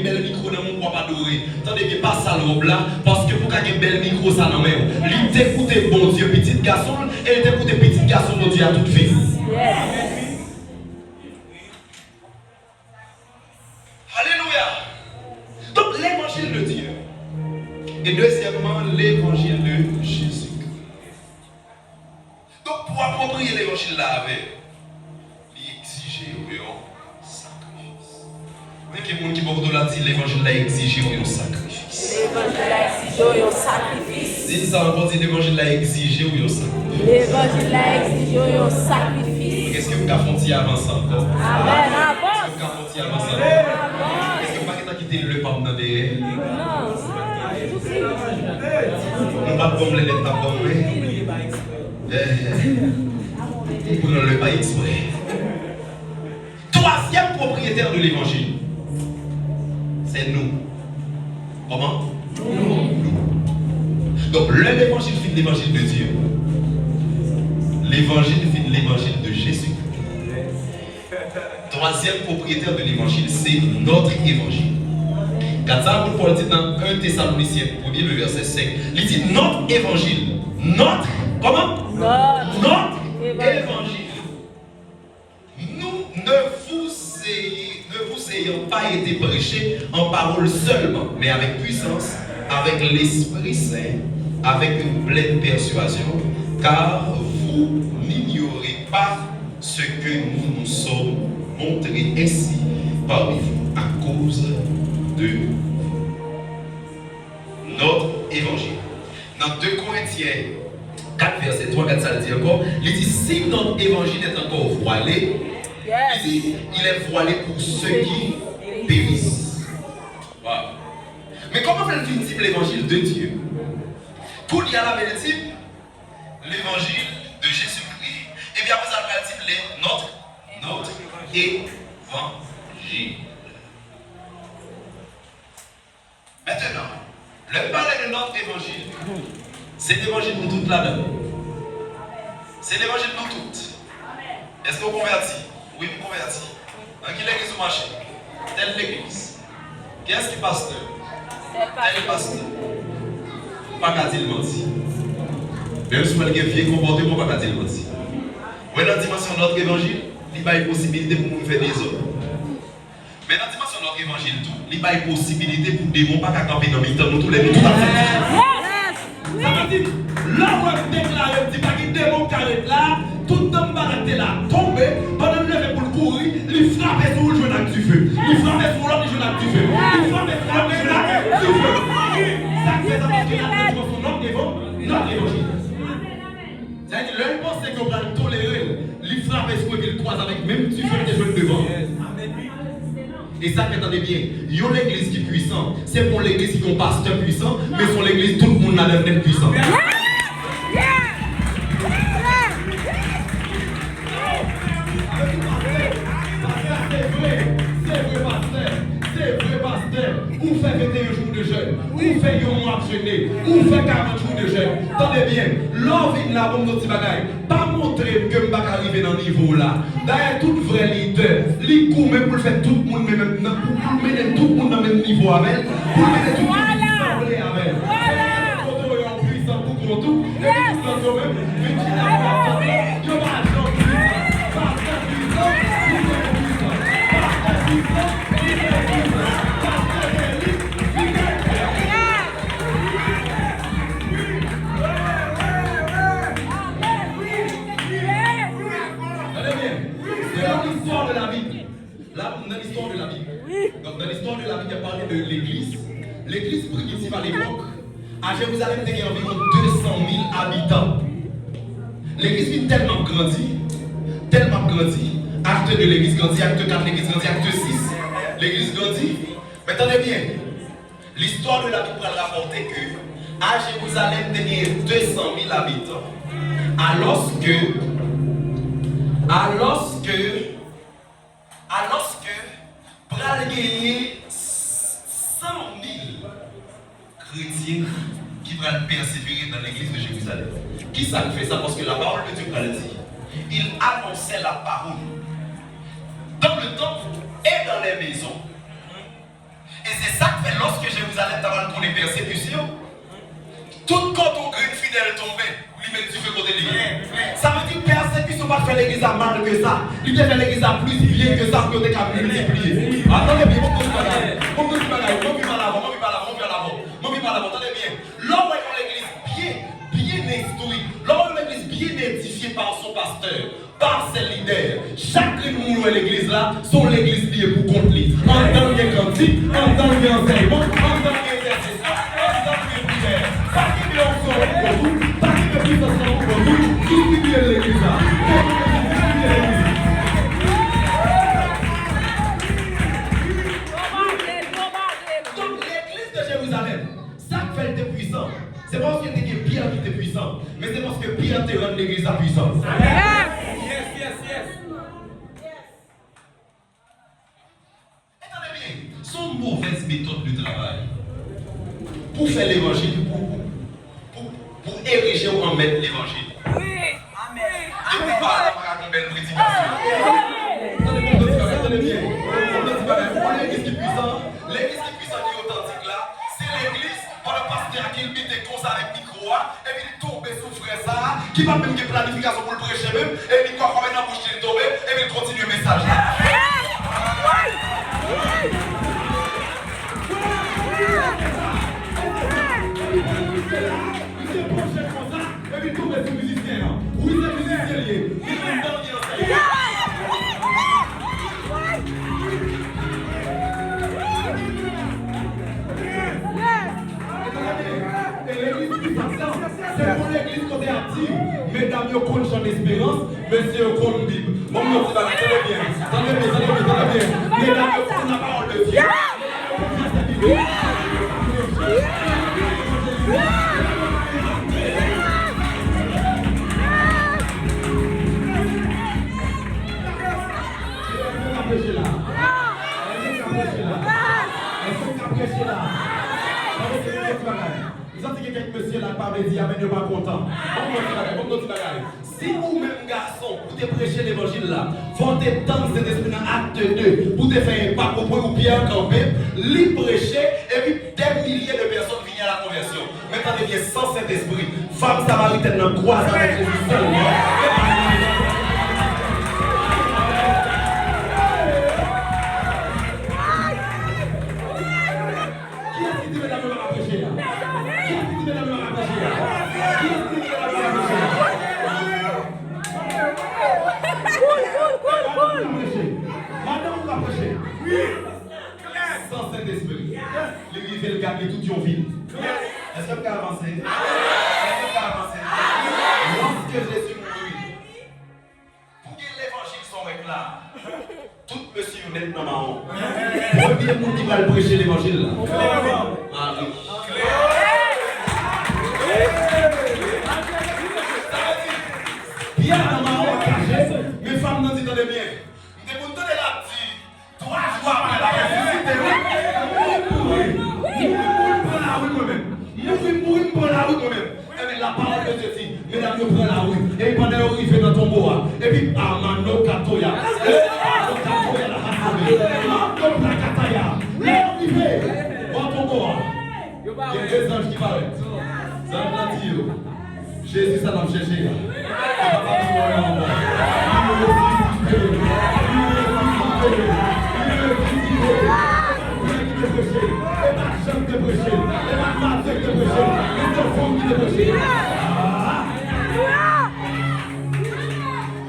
bel micro dans mon papa adoré. Tandis que pas ça robe là, parce que pour qu'il y ait bel micro ça dans main. Il t'écoute bon Dieu petit garçon et il t'écoute petit garçon bon Dieu à toute fille. Alléluia. Donc l'évangile de Dieu. Et deuxièmement l'évangile de Jésus. Donc pour approprier l'évangile là avec, il exige un sacrifice. Mais qui monde qui beaucoup l'a dit l'évangile là exige un sacrifice. L'évangile là exige un sacrifice. Dis ça encore, dit l'évangile là exige un sacrifice. L'évangile là exige un sacrifice. Est-ce que vous pouvez avancer encore? Amen. Est-ce que vous pouvez avancer encore? Est-ce que vous pouvez quitter le pape dans derrière? Non. On va pas bomber les tables bombées. Pour ne le pas exprès. Troisième propriétaire de l'évangile, c'est nous. Comment? Nous. Donc l'évangile finit l'évangile de Dieu. L'évangile finit l'évangile de Jésus. Troisième propriétaire de l'évangile, c'est notre évangile. Quand ça, Paul dit dans 1 Thessaloniciens, 1er le verset 5, il dit notre évangile. Notre, comment? Notre évangile. Nous ne vous ayons pas été prêchés en parole seulement, mais avec puissance, avec l'Esprit Saint, avec une pleine persuasion, car vous n'ignorez pas ce que nous nous sommes montrés ainsi parmi vous à cause de notre évangile. Dans 2 Corinthiens 4, verset 3, 4, ça le dit encore. Il dit si notre évangile est encore voilé, il dit il est voilé pour ceux qui périssent. Wow. Mais comment fait-il l'évangile de Dieu? Pour y aller à l'évangile de Jésus-Christ, et bien vous allez notre évangile. Maintenant, le parler de notre évangile, c'est l'évangile pour toutes là-dedans. C'est l'évangile pour toutes. Est-ce que vous convertis? Oui, vous convertis. Dans quelle église vous marchez? Telle l'église. Qui est-ce qui est pasteur? Tel pasteur. Pas qu'à dire le menti. Même si vous avez un vieux comportement, pas qu'à dire le menti. Oui, dans la dimension de notre évangile, il y a une possibilité pour nous faire des hommes. Mais dans la dimension de notre évangile, il y a une possibilité pour des démons pas qu'à camper dans le temps, nous tous les deux, tout à fait. Ça veut dire, là où on déclare, on dit pas qu'il y a des démons qui arrêtent là, tout le monde va arrêter là, tomber, pendant le lever pour le courir, il frappe sur le jeu d'acte du feu. Il frappe sur l'autre jeu d'acte du feu. Il frappe sur l'autre jeu d'acte du feu. Ça fait ça parce qu'il a notre évangile. C'est-à-dire, l'un pense qu'on va le tolérer, il frappe sur le croise avec même du feu des jeux devant. Et ça, attendez bien, il y a l'église qui est puissante. C'est pour l'église qui est un pasteur puissant, mais pour l'église, tout le monde a l'air d'être puissant. C'est vrai, pasteur. Ou fait 21 jours de jeûne, ou fait un mois de jeûner, ou fait 40 jours de jeûne. Attendez bien, l'homme vient là pour nos petits bagailles. Pas montrer que je ne vais pas arriver dans ce niveau là. D'ailleurs, tout vrai leader, il court même pour faire tout le monde, pour mettre tout le monde dans le même niveau avec, pour mettre tout le monde semblé avec. Voilà. Puissant pour tout, et puissant quand même, mais tu n'as dans l'histoire de la Bible. Donc dans l'histoire de la Bible, il y a parlé de l'église. L'église primitive à l'époque, à Jérusalem, il y a environ 200 000 habitants. L'église est tellement grandi. Acte de l'église grandit, acte 4, l'église grandit, acte 6. L'église grandit. Mais attendez bien, l'histoire de la Bible va rapporter que à Jérusalem, il y a 200 000 habitants. Alors que pour gagner 100 000 chrétiens qui vont persévérer dans l'église de Jérusalem. Qui ça fait ça? Parce que la parole de Dieu va le dire. Il annonçait la parole dans le temple et dans les maisons. Et persécution. Tout quand on grille fidèle tombé, lui met du feu côté lui. Ça veut dire persécution va faire l'église à mal que ça. Il fait l'église à plus bien que ça pour que tu multiplier. Attendez bien, mon petit bagage. Mon petit bagage, mon petit bagage, mon petit bagage, mon petit bagage, mon petit bagage, attendez bien. L'homme est l'église bien instruite. L'homme est l'église bien édifiée par son pasteur, par ses leaders. Chaque monde de l'église là, sont l'église liée pour contre lui. En tant que cantique, en tant qu'enseignement, en tant qu'exercice, en tant que prière. Pas qui veut en sortir pour vous, pas qui veut plus en sortir pour vous, qui vient de l'église là. Donc l'église de Jérusalem, ça fait était puissant. C'est pas parce que Pierre qui était puissant, mais c'est parce que Pierre te rend l'église à puissance. Attendez bien, son mauvaise méthode de travail pour faire l'évangile, pour ériger ou en mettre l'évangile. Et puis par là, on a une belle prédication. Attendez bien, l'église qui est puissante, l'église qui est puissante et authentique là, c'est l'église pour le pasteur qui met des causes avec micro et puis il tombe sous frère ça, qui va même une planification pour le prêcher même, et puis quoi, quand maintenant bouche il tombe, et puis il continue le message là. Et puis tombe sous musicien là. Oui, c'est musicien lié. Il est dans le c'est pour l'église qu'on est active. Mesdames, vous connaissez Jean d'Espérance, monsieur, vous connaissez Bible. Bon, nous, c'est pas très bien. Tenez bien. Mesdames, vous connaissez la parole de Dieu. Vous avez quelques monsieur là, par les diamants, ne pas content. Si vous-même, garçon, vous te prêchez l'évangile là, faut te tendre cet esprit dans acte 2, pour te faire pas pour ou bien camper, lui prêcher, et puis des milliers de personnes viennent à la conversion. Maintenant, il y a sans cet esprit, femme samaritaine dans croise avec Jésus seulement. Sans Saint-Esprit, l'église est le garder toute une ville. Est-ce que vous pouvez avancer? Est-ce que vous pouvez avancer? Lorsque Jésus mourit, pour que l'évangile soit là, tout monsieur met dans ma honte. Premier monde qui va le prêcher l'évangile là. Marie. Pierre dans ma honte caché, mes femmes n'en disent bien. Je vais vous donner la petite. 3 jours après la ressuscité. Mourir pour la rue moi-même. La parole de Dieu dit, mesdames, nous prenons la rue. Et pendant que vous arrivez dans ton bois, et puis, Amano Katoya. Katoya la rassemblée. Comme la Kataya. Là, on y fait. Dans ton bois. Il y a 2 anges qui paraissent. Ça va dire, Jésus, ça va me chercher. Il va pas mourir en moi. Et ma chambre de prêcher, et ma masse de prêcher, et ton fond de prêcher.